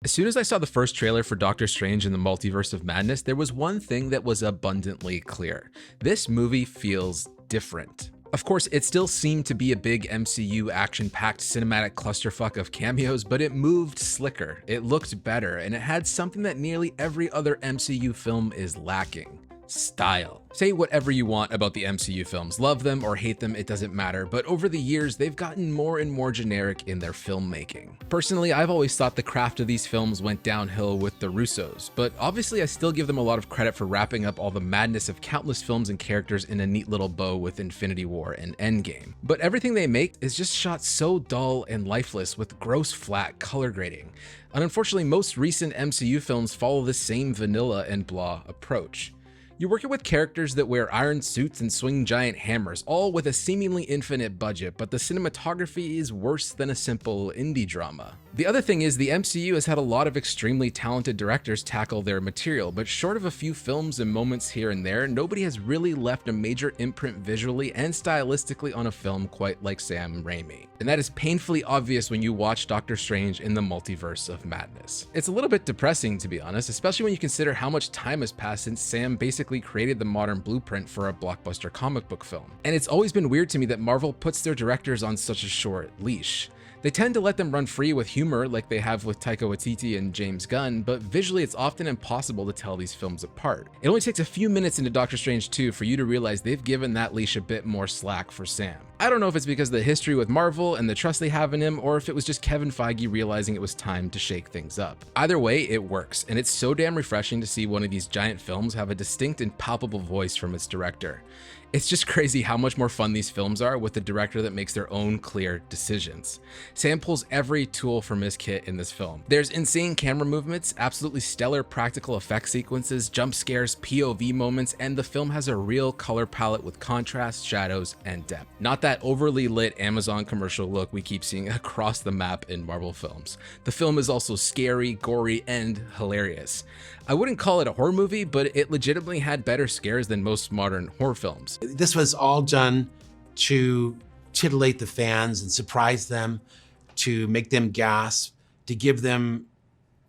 As soon as I saw the first trailer for Doctor Strange in the Multiverse of Madness, there was one thing that was abundantly clear. This movie feels different. Of course, it still seemed to be a big MCU action-packed cinematic clusterfuck of cameos, but it moved slicker, it looked better, and it had something that nearly every other MCU film is lacking: style. Say whatever you want about the MCU films, love them or hate them, it doesn't matter, but over the years, they've gotten more and more generic in their filmmaking. Personally, I've always thought the craft of these films went downhill with the Russos, but obviously I still give them a lot of credit for wrapping up all the madness of countless films and characters in a neat little bow with Infinity War and Endgame. But everything they make is just shot so dull and lifeless with gross flat color grading. And unfortunately, most recent MCU films follow the same vanilla and blah approach. You're working with characters that wear iron suits and swing giant hammers, all with a seemingly infinite budget, but the cinematography is worse than a simple indie drama. The other thing is, the MCU has had a lot of extremely talented directors tackle their material, but short of a few films and moments here and there, nobody has really left a major imprint visually and stylistically on a film quite like Sam Raimi. And that is painfully obvious when you watch Doctor Strange in the Multiverse of Madness. It's a little bit depressing, to be honest, especially when you consider how much time has passed since Sam basically created the modern blueprint for a blockbuster comic book film. And it's always been weird to me that Marvel puts their directors on such a short leash. They tend to let them run free with humor like they have with Taika Waititi and James Gunn, but visually it's often impossible to tell these films apart. It only takes a few minutes into Doctor Strange 2 for you to realize they've given that leash a bit more slack for Sam. I don't know if it's because of the history with Marvel and the trust they have in him, or if it was just Kevin Feige realizing it was time to shake things up. Either way, it works, and it's so damn refreshing to see one of these giant films have a distinct and palpable voice from its director. It's just crazy how much more fun these films are with a director that makes their own clear decisions. Sam pulls every tool from his kit in this film. There's insane camera movements, absolutely stellar practical effect sequences, jump scares, POV moments, and the film has a real color palette with contrast, shadows, and depth. Not that overly lit Amazon commercial look we keep seeing across the map in Marvel films. The film is also scary, gory, and hilarious. I wouldn't call it a horror movie, but it legitimately had better scares than most modern horror films. This was all done to titillate the fans and surprise them, to make them gasp, to give them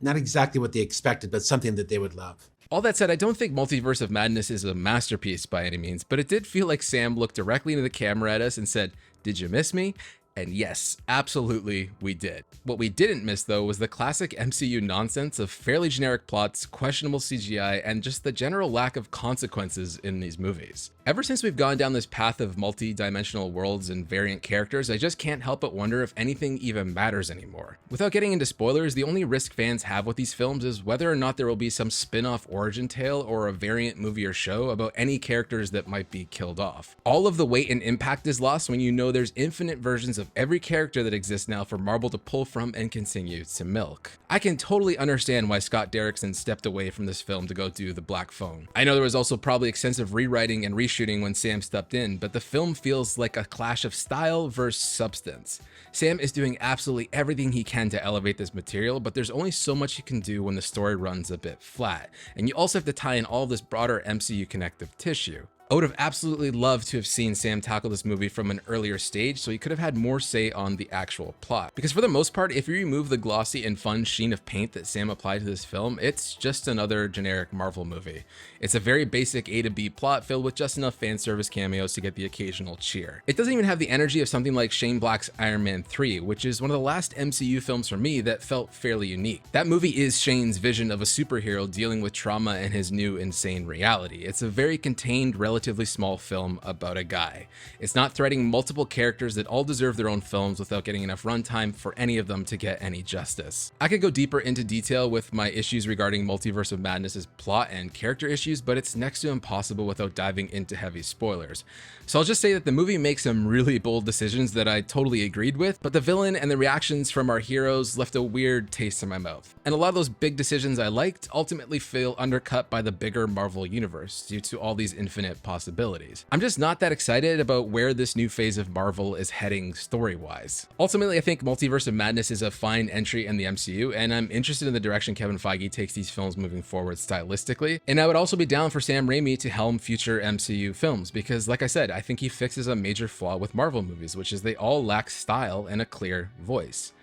not exactly what they expected, but something that they would love. All that said, I don't think Multiverse of Madness is a masterpiece by any means, but it did feel like Sam looked directly into the camera at us and said, "Did you miss me?" And yes, absolutely, we did. What we didn't miss, though, was the classic MCU nonsense of fairly generic plots, questionable CGI, and just the general lack of consequences in these movies. Ever since we've gone down this path of multi-dimensional worlds and variant characters, I just can't help but wonder if anything even matters anymore. Without getting into spoilers, the only risk fans have with these films is whether or not there will be some spin-off origin tale or a variant movie or show about any characters that might be killed off. All of the weight and impact is lost when you know there's infinite versions of every character that exists now for Marvel to pull from and continue to milk. I can totally understand why Scott Derrickson stepped away from this film to go do The Black Phone. I know there was also probably extensive rewriting and reshooting when Sam stepped in, but the film feels like a clash of style versus substance. Sam is doing absolutely everything he can to elevate this material, but there's only so much you can do when the story runs a bit flat, and you also have to tie in all of this broader MCU connective tissue. I would have absolutely loved to have seen Sam tackle this movie from an earlier stage so he could have had more say on the actual plot. Because for the most part, if you remove the glossy and fun sheen of paint that Sam applied to this film, it's just another generic Marvel movie. It's a very basic A to B plot filled with just enough fan service cameos to get the occasional cheer. It doesn't even have the energy of something like Shane Black's Iron Man 3, which is one of the last MCU films for me that felt fairly unique. That movie is Shane's vision of a superhero dealing with trauma and his new insane reality. It's a very contained, relatively small film about a guy. It's not threading multiple characters that all deserve their own films without getting enough runtime for any of them to get any justice. I could go deeper into detail with my issues regarding Multiverse of Madness's plot and character issues, but it's next to impossible without diving into heavy spoilers. So I'll just say that the movie makes some really bold decisions that I totally agreed with, but the villain and the reactions from our heroes left a weird taste in my mouth. And a lot of those big decisions I liked ultimately feel undercut by the bigger Marvel universe due to all these infinite possibilities. I'm just not that excited about where this new phase of Marvel is heading story-wise. Ultimately, I think Multiverse of Madness is a fine entry in the MCU, and I'm interested in the direction Kevin Feige takes these films moving forward stylistically. And I would also be down for Sam Raimi to helm future MCU films, because like I said, I think he fixes a major flaw with Marvel movies, which is they all lack style and a clear voice.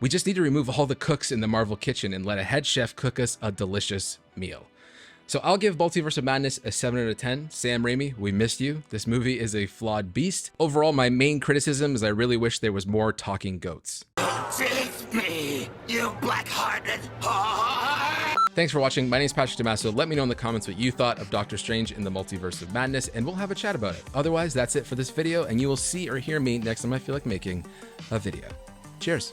We just need to remove all the cooks in the Marvel kitchen and let a head chef cook us a delicious meal. So I'll give Multiverse of Madness a 7 out of 10. Sam Raimi, we missed you. This movie is a flawed beast. Overall, my main criticism is I really wish there was more talking goats. It's me, you black-hearted whore! Thanks for watching. My name is Patrick Damaso. Let me know in the comments what you thought of Doctor Strange in the Multiverse of Madness, and we'll have a chat about it. Otherwise, that's it for this video, and you will see or hear me next time I feel like making a video. Cheers.